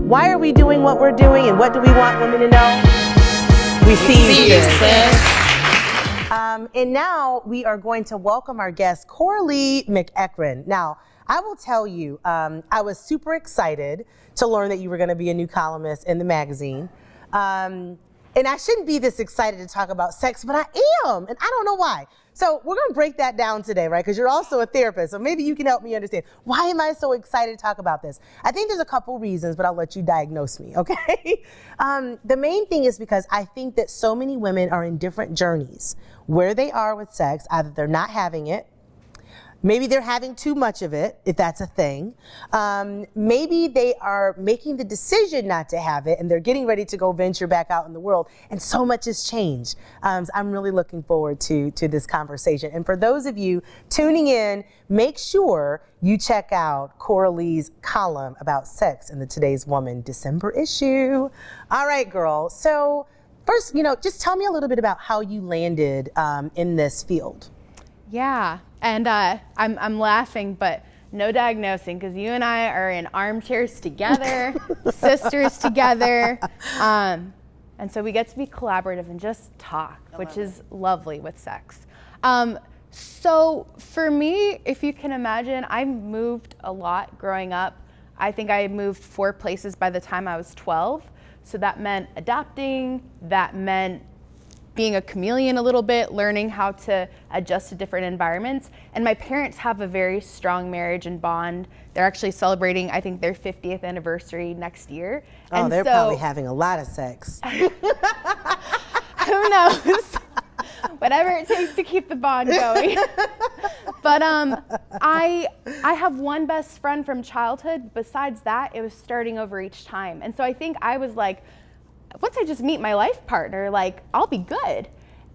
Why are we doing what we're doing, and what do we want women to know? We see you, sis. And now we are going to welcome our guest, Coralie McEachron. Now, I will tell you, I was super excited to learn that you were going to be a new columnist in the magazine. And I shouldn't be this excited to talk about sex, but I am, and I don't know why. So we're going to break that down today, right? Because you're also a therapist, so maybe you can help me understand. Why am I so excited to talk about this? I think there's a couple reasons, but I'll let you diagnose me, okay? The main thing is because I think that so many women are in different journeys where they are with sex. Either they're not having it, maybe they're having too much of it, if that's a thing. Maybe they are making the decision not to have it and they're getting ready to go venture back out in the world, and so much has changed. So I'm really looking forward to this conversation. And for those of you tuning in, make sure you check out Coralie's column about sex in the Today's Woman December issue. All right, girl. So first, just tell me a little bit about how you landed in this field. Yeah, and I'm laughing, but no diagnosing, because you and I are in armchairs together, sisters together, and so we get to be collaborative and just talk, which is lovely with sex. So for me, if you can imagine, I moved a lot growing up. I think I moved 4 places by the time I was 12, so that meant adapting, that meant being a chameleon a little bit, learning how to adjust to different environments. And my parents have a very strong marriage and bond. They're actually celebrating, I think, their 50th anniversary next year. Oh, and they're probably having a lot of sex. Who knows? Whatever it takes to keep the bond going. But I have one best friend from childhood. Besides that, it was starting over each time. And so I think I was like, once I just meet my life partner, like, I'll be good.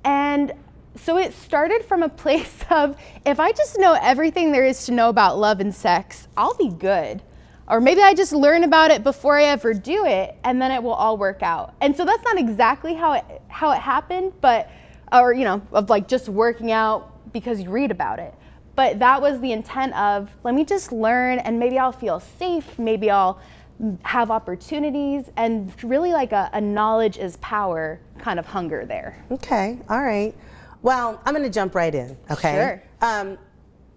And so it started from a place of, if I just know everything there is to know about love and sex, I'll be good. Or maybe I just learn about it before I ever do it, and then it will all work out. And so that's not exactly how it happened, but, of like just working out because you read about it. But that was the intent of, let me just learn, and maybe I'll feel safe, maybe I'll have opportunities, and really like a knowledge is power kind of hunger there. Okay, all right. Well, I'm gonna jump right in, okay? Sure.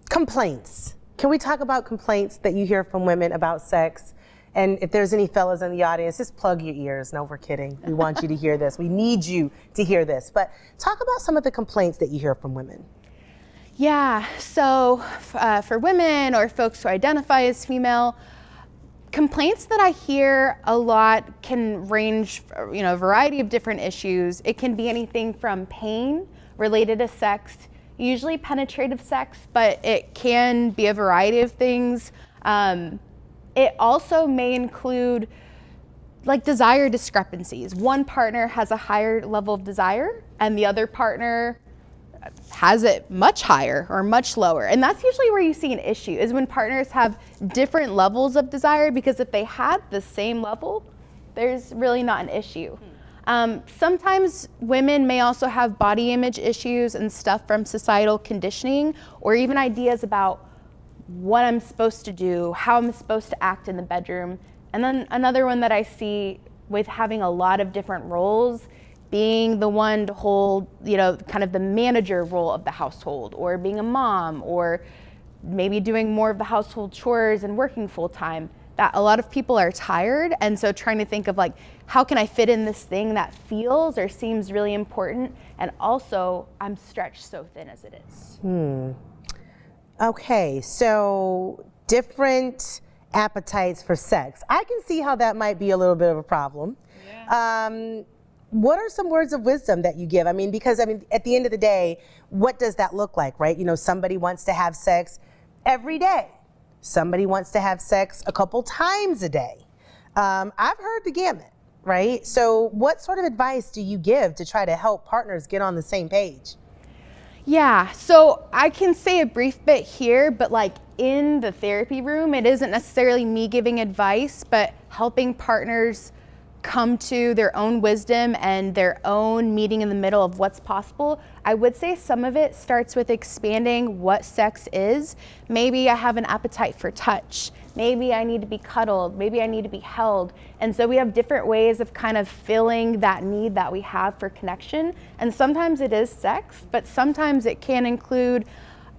Complaints. Can we talk about complaints that you hear from women about sex? And if there's any fellas in the audience, just plug your ears. No, we're kidding. We want you to hear this. We need you to hear this. But talk about some of the complaints that you hear from women. Yeah, so for women or folks who identify as female, complaints that I hear a lot can range, a variety of different issues. It can be anything from pain related to sex, usually penetrative sex, but it can be a variety of things. It also may include like desire discrepancies. One partner has a higher level of desire and the other partner has it much higher or much lower. And that's usually where you see an issue, is when partners have different levels of desire, because if they had the same level, there's really not an issue. Sometimes women may also have body image issues and stuff from societal conditioning, or even ideas about what I'm supposed to do, how I'm supposed to act in the bedroom. And then another one that I see with having a lot of different roles, being the one to hold, kind of the manager role of the household, or being a mom, or maybe doing more of the household chores and working full time. That a lot of people are tired, and so trying to think of like, how can I fit in this thing that feels or seems really important, and also I'm stretched so thin as it is. Okay, so different appetites for sex. I can see how that might be a little bit of a problem. Yeah. What are some words of wisdom that you give? Because at the end of the day, what does that look like, right? Somebody wants to have sex every day. Somebody wants to have sex a couple times a day. I've heard the gamut, right? So what sort of advice do you give to try to help partners get on the same page? Yeah, so I can say a brief bit here, but like in the therapy room, it isn't necessarily me giving advice, but helping partners come to their own wisdom and their own meeting in the middle of what's possible. I would say some of it starts with expanding what sex is. Maybe I have an appetite for touch. Maybe I need to be cuddled. Maybe I need to be held. And so we have different ways of kind of filling that need that we have for connection. And sometimes it is sex, but sometimes it can include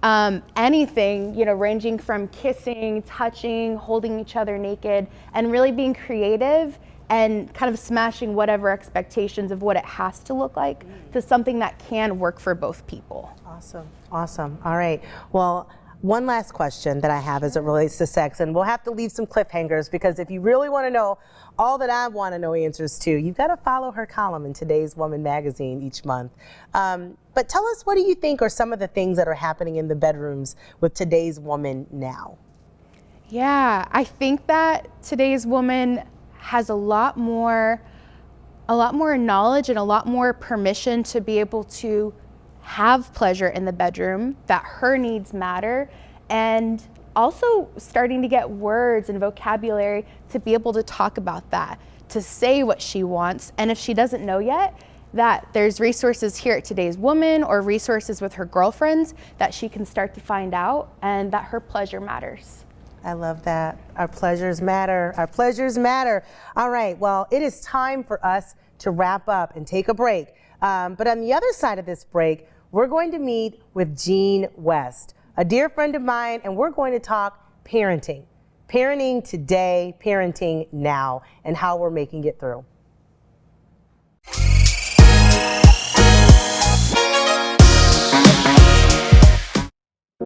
anything, you know, ranging from kissing, touching, holding each other naked, and really being creative and kind of smashing whatever expectations of what it has to look like to something that can work for both people. Awesome, awesome. All right. Well, one last question that I have as it relates to sex, and we'll have to leave some cliffhangers, because if you really want to know all that I want to know answers to, you've got to follow her column in Today's Woman magazine each month. But tell us, what do you think are some of the things that are happening in the bedrooms with Today's Woman now? Yeah, I think that Today's Woman has a lot more knowledge and a lot more permission to be able to have pleasure in the bedroom, that her needs matter, and also starting to get words and vocabulary to be able to talk about that, to say what she wants. And if she doesn't know yet, that there's resources here at Today's Woman or resources with her girlfriends that she can start to find out, and that her pleasure matters. I love that. Our pleasures matter. Our pleasures matter. All right. Well, it is time for us to wrap up and take a break. But on the other side of this break, we're going to meet with Jean West, a dear friend of mine, and we're going to talk parenting. Parenting today, parenting now, and how we're making it through.